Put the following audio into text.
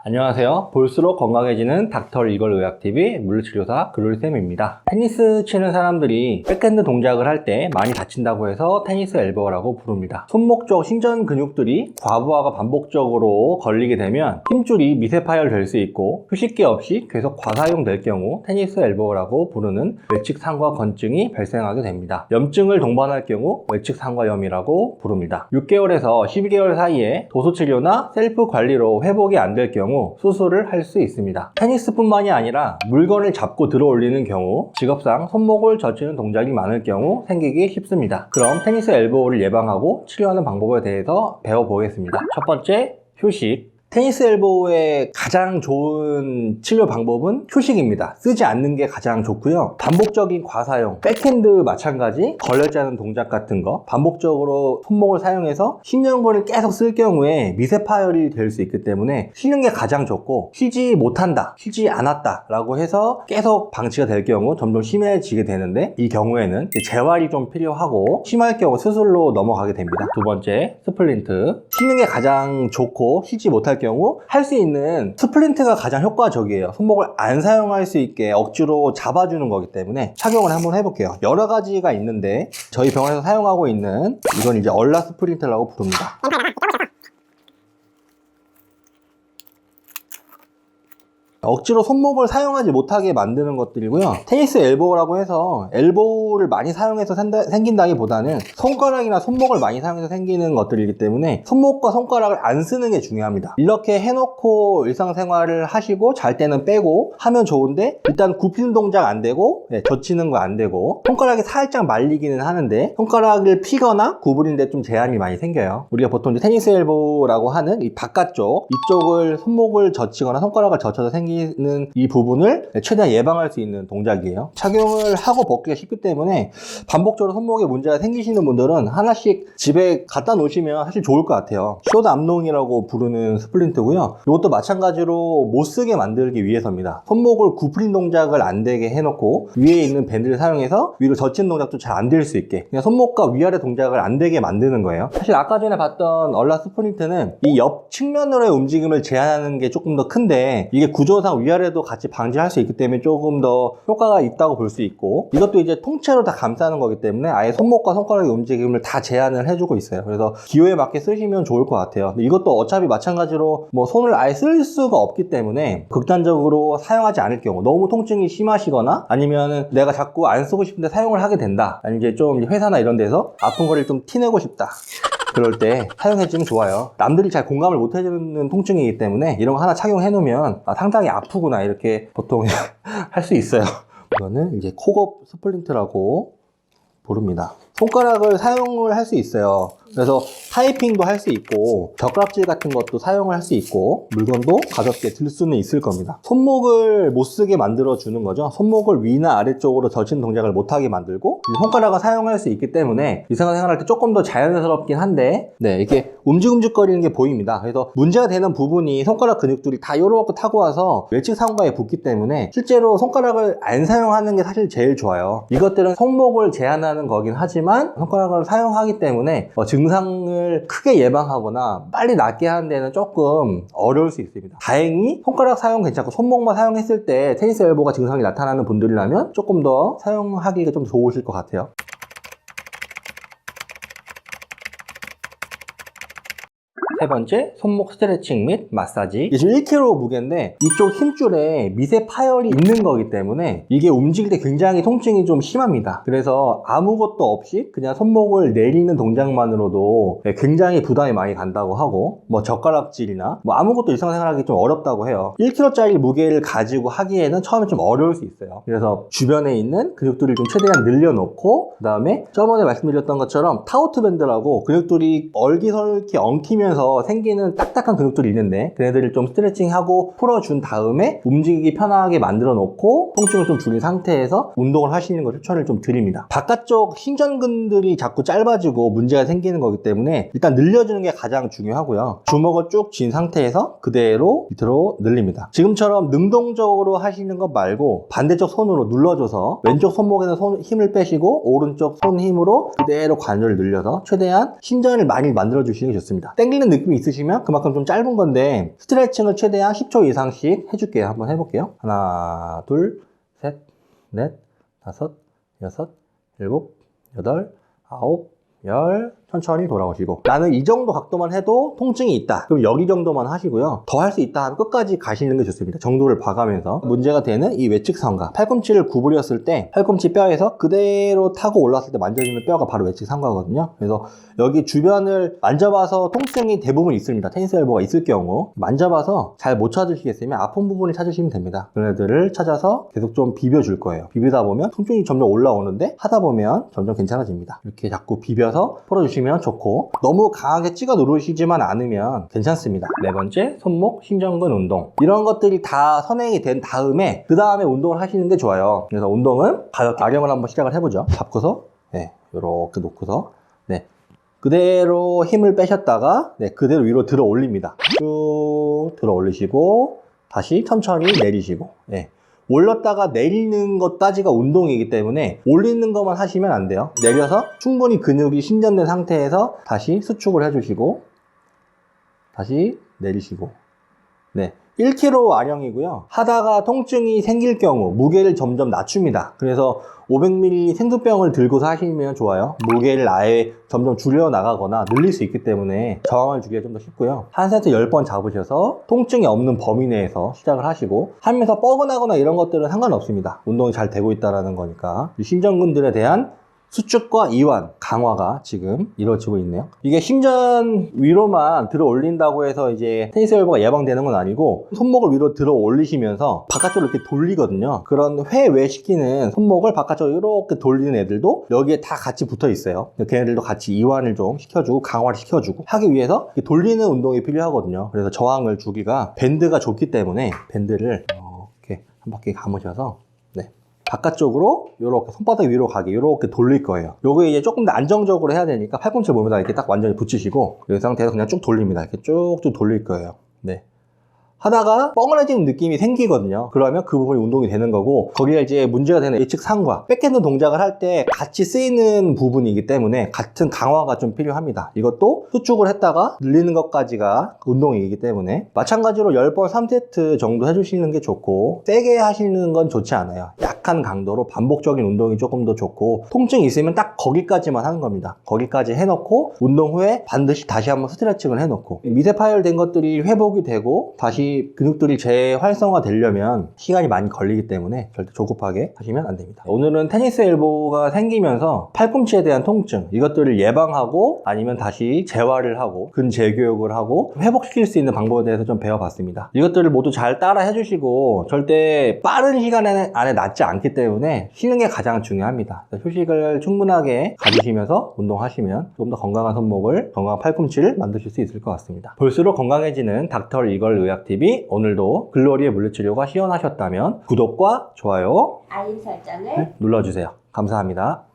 안녕하세요. 볼수록 건강해지는 닥터 리걸 의학TV 물리치료사 그룰쌤입니다. 테니스 치는 사람들이 백핸드 동작을 할 때 많이 다친다고 해서 테니스 엘보라고 부릅니다. 손목 쪽 신전 근육들이 과부하가 반복적으로 걸리게 되면 힘줄이 미세파열될 수 있고 휴식기 없이 계속 과사용될 경우 테니스 엘보라고 부르는 외측상과 건증이 발생하게 됩니다. 염증을 동반할 경우 외측상과염이라고 부릅니다. 6개월에서 12개월 사이에 도수치료나 셀프 관리로 회복이 안 될 경우 수술을 할 수 있습니다. 테니스뿐만이 아니라 물건을 잡고 들어 올리는 경우 직업상 손목을 젖히는 동작이 많을 경우 생기기 쉽습니다. 그럼 테니스 엘보를 예방하고 치료하는 방법에 대해서 배워보겠습니다. 첫 번째, 휴식. 테니스 엘보의 가장 좋은 치료 방법은 휴식입니다. 쓰지 않는 게 가장 좋고요. 반복적인 과사용, 백핸드 마찬가지, 걸려지 않은 동작 같은 거 반복적으로 손목을 사용해서 10년간을 계속 쓸 경우에 미세파열이 될 수 있기 때문에 쉬는 게 가장 좋고, 쉬지 못한다, 쉬지 않았다 라고 해서 계속 방치가 될 경우 점점 심해지게 되는데, 이 경우에는 재활이 좀 필요하고 심할 경우 수술로 넘어가게 됩니다. 두 번째, 스플린트. 쉬는 게 가장 좋고 쉬지 못할 경우 할 수 있는 스플린트가 가장 효과적이에요. 손목을 안 사용할 수 있게 억지로 잡아주는 거기 때문에 착용을 한번 해볼게요. 여러 가지가 있는데 저희 병원에서 사용하고 있는 이건 이제 얼라 스플린트라고 부릅니다. 억지로 손목을 사용하지 못하게 만드는 것들이고요. 테니스 엘보라고 해서 엘보를 많이 사용해서 생긴다기보다는 손가락이나 손목을 많이 사용해서 생기는 것들이기 때문에 손목과 손가락을 안 쓰는 게 중요합니다. 이렇게 해놓고 일상생활을 하시고 잘 때는 빼고 하면 좋은데, 일단 굽히는 동작 안 되고 젖히는 거 안 되고 손가락이 살짝 말리기는 하는데 손가락을 피거나 구부리는데 좀 제한이 많이 생겨요. 우리가 보통 이제 테니스 엘보라고 하는 이 바깥쪽 이쪽을 손목을 젖히거나 손가락을 젖혀서 생기는 이 부분을 최대한 예방할 수 있는 동작이에요. 착용을 하고 벗기가 쉽기 때문에 반복적으로 손목에 문제가 생기시는 분들은 하나씩 집에 갖다 놓으시면 사실 좋을 것 같아요. 숏 암롱이라고 부르는 스플린트고요. 이것도 마찬가지로 못 쓰게 만들기 위해서입니다. 손목을 구부린 동작을 안 되게 해놓고 위에 있는 밴드를 사용해서 위로 젖히는 동작도 잘 안 될 수 있게 그냥 손목과 위아래 동작을 안 되게 만드는 거예요. 사실 아까 전에 봤던 얼라 스플린트는 이 옆 측면으로의 움직임을 제한하는 게 조금 더 큰데, 이게 구조상 위아래도 같이 방지할 수 있기 때문에 조금 더 효과가 있다고 볼 수 있고, 이것도 이제 통째로 다 감싸는 거기 때문에 아예 손목과 손가락의 움직임을 다 제한을 해주고 있어요. 그래서 기호에 맞게 쓰시면 좋을 것 같아요. 근데 이것도 어차피 마찬가지로 뭐 손을 아예 쓸 수가 없기 때문에 극단적으로 사용하지 않을 경우, 너무 통증이 심하시거나 아니면은 내가 자꾸 안 쓰고 싶은데 사용을 하게 된다, 아니면 이제 좀 회사나 이런 데서 아픈 거를 좀 티내고 싶다, 그럴 때 사용해주면 좋아요. 남들이 잘 공감을 못 해주는 통증이기 때문에 이런 거 하나 착용해 놓으면 상당히 아프구나 이렇게 보통 할 수 있어요. 이거는 이제 콕업 스플린트라고 부릅니다. 손가락을 사용을 할 수 있어요. 그래서 타이핑도 할 수 있고 젓가락질 같은 것도 사용을 할 수 있고 물건도 가볍게 들 수는 있을 겁니다. 손목을 못 쓰게 만들어 주는 거죠. 손목을 위나 아래쪽으로 젖히는 동작을 못하게 만들고 손가락을 사용할 수 있기 때문에 일상생활할 때 조금 더 자연스럽긴 한데, 이렇게 움직거리는 게 보입니다. 그래서 문제가 되는 부분이 손가락 근육들이 다 요렇게 타고 와서 외측상과에 붙기 때문에 실제로 손가락을 안 사용하는 게 사실 제일 좋아요. 이것들은 손목을 제한하는 거긴 하지만 손가락을 사용하기 때문에 증상을 크게 예방하거나 빨리 낫게 하는 데는 조금 어려울 수 있습니다. 다행히 손가락 사용 괜찮고 손목만 사용했을 때 테니스 엘보가 증상이 나타나는 분들이라면 조금 더 사용하기가 좀 좋으실 것 같아요. 세 번째, 손목 스트레칭 및 마사지. 이게 지금 1kg 무게인데 이쪽 힘줄에 미세 파열이 있는 거기 때문에 이게 움직일 때 굉장히 통증이 좀 심합니다. 그래서 아무것도 없이 그냥 손목을 내리는 동작만으로도 굉장히 부담이 많이 간다고 하고, 뭐 젓가락질이나 뭐 아무것도 일상생활하기 좀 어렵다고 해요. 1kg짜리 무게를 가지고 하기에는 처음에 좀 어려울 수 있어요. 그래서 주변에 있는 근육들을 좀 최대한 늘려놓고, 그 다음에 저번에 말씀드렸던 것처럼 타우트 밴드라고 근육들이 얼기설기 엉키면서 생기는 딱딱한 근육들이 있는데 걔네들을 좀 스트레칭하고 풀어준 다음에 움직이기 편하게 만들어 놓고 통증을 좀 줄인 상태에서 운동을 하시는 걸 추천을 좀 드립니다. 바깥쪽 신전근들이 자꾸 짧아지고 문제가 생기는 거기 때문에 일단 늘려주는 게 가장 중요하고요. 주먹을 쭉 쥔 상태에서 그대로 밑으로 늘립니다. 지금처럼 능동적으로 하시는 것 말고 반대쪽 손으로 눌러줘서 왼쪽 손목에는 힘을 빼시고 오른쪽 손 힘으로 그대로 관절을 늘려서 최대한 신전을 많이 만들어 주시는 게 좋습니다. 당기는 느낌이 있으시면 그만큼 좀 짧은 건데 스트레칭을 최대한 10초 이상씩 해줄게요. 한번 해볼게요. 하나, 둘, 셋, 넷, 다섯, 여섯, 일곱, 여덟, 아홉, 열. 천천히 돌아오시고, 나는 이 정도 각도만 해도 통증이 있다, 그럼 여기 정도만 하시고요. 더 할 수 있다 하면 끝까지 가시는 게 좋습니다. 정도를 봐가면서. 문제가 되는 이 외측상과, 팔꿈치를 구부렸을 때 팔꿈치 뼈에서 그대로 타고 올랐을 때 만져지는 뼈가 바로 외측상과거든요. 그래서 여기 주변을 만져봐서 통증이 대부분 있습니다. 테니스 엘보가 있을 경우 만져봐서 잘 못 찾으시겠으면 아픈 부분을 찾으시면 됩니다. 그런 애들을 찾아서 계속 좀 비벼줄 거예요. 비비다 보면 통증이 점점 올라오는데 하다 보면 점점 괜찮아집니다. 이렇게 자꾸 비벼서 풀어주시면 좋고, 너무 강하게 찍어 누르시지만 않으면 괜찮습니다. 네 번째, 손목 심전근 운동. 이런 것들이 다 선행이 된 다음에 그 다음에 운동을 하시는 게 좋아요. 그래서 운동은 가볍게 아령을 한번 시작을 해보죠. 잡고서 이렇게 놓고서 그대로 힘을 빼셨다가 그대로 위로 들어 올립니다. 쭉 들어 올리시고 다시 천천히 내리시고, 올렸다가 내리는 것까지가 운동이기 때문에 올리는 것만 하시면 안 돼요. 내려서 충분히 근육이 신전된 상태에서 다시 수축을 해주시고 다시 내리시고. 1kg 아령이고요. 하다가 통증이 생길 경우 무게를 점점 낮춥니다. 그래서 500ml 생수병을 들고서 하시면 좋아요. 무게를 아예 점점 줄여 나가거나 늘릴 수 있기 때문에 저항을 주기가 좀 더 쉽고요. 한 세트 10번 잡으셔서 통증이 없는 범위 내에서 시작을 하시고, 하면서 뻐근하거나 이런 것들은 상관없습니다. 운동이 잘 되고 있다는 거니까. 심전근들에 대한 수축과 이완, 강화가 지금 이루어지고 있네요. 이게 심전 위로만 들어 올린다고 해서 이제 테니스 엘보가 예방되는 건 아니고, 손목을 위로 들어 올리시면서 바깥쪽으로 이렇게 돌리거든요. 그런 회외시키는 손목을 바깥쪽으로 이렇게 돌리는 애들도 여기에 다 같이 붙어 있어요. 걔네들도 같이 이완을 좀 시켜주고 강화를 시켜주고 하기 위해서 이렇게 돌리는 운동이 필요하거든요. 그래서 저항을 주기가 밴드가 좋기 때문에 밴드를 이렇게 한 바퀴 감으셔서 바깥쪽으로 이렇게 손바닥 위로 가게 이렇게 돌릴 거예요. 요거 이제 조금 더 안정적으로 해야 되니까 팔꿈치 몸에다 이렇게 딱 완전히 붙이시고 이 상태에서 그냥 쭉 돌립니다. 이렇게 쭉쭉 돌릴 거예요. 하다가 뻐근해지는 느낌이 생기거든요. 그러면 그 부분이 운동이 되는 거고, 거기에 이제 문제가 되는 예측 상과, 백핸드 동작을 할 때 같이 쓰이는 부분이기 때문에 같은 강화가 좀 필요합니다. 이것도 수축을 했다가 늘리는 것까지가 운동이기 때문에 마찬가지로 10번 3세트 정도 해주시는 게 좋고, 세게 하시는 건 좋지 않아요. 약한 강도로 반복적인 운동이 조금 더 좋고, 통증이 있으면 딱 거기까지만 하는 겁니다. 거기까지 해놓고 운동 후에 반드시 다시 한번 스트레칭을 해놓고, 미세 파열된 것들이 회복이 되고 다시 근육들이 재활성화 되려면 시간이 많이 걸리기 때문에 절대 조급하게 하시면 안 됩니다. 오늘은 테니스 엘보가 생기면서 팔꿈치에 대한 통증, 이것들을 예방하고 아니면 다시 재활을 하고 근재교육을 하고 회복시킬 수 있는 방법에 대해서 좀 배워봤습니다. 이것들을 모두 잘 따라 해주시고, 절대 빠른 시간 안에 낫지 않기 때문에 쉬는 게 가장 중요합니다. 휴식을 충분하게 가지시면서 운동하시면 좀 더 건강한 손목을, 건강한 팔꿈치를 만드실 수 있을 것 같습니다. 볼수록 건강해지는 닥터 이걸 의학TV, 오늘도 글로리의 물리치료가 시원하셨다면 구독과 좋아요, 알림 설정을 눌러주세요. 감사합니다.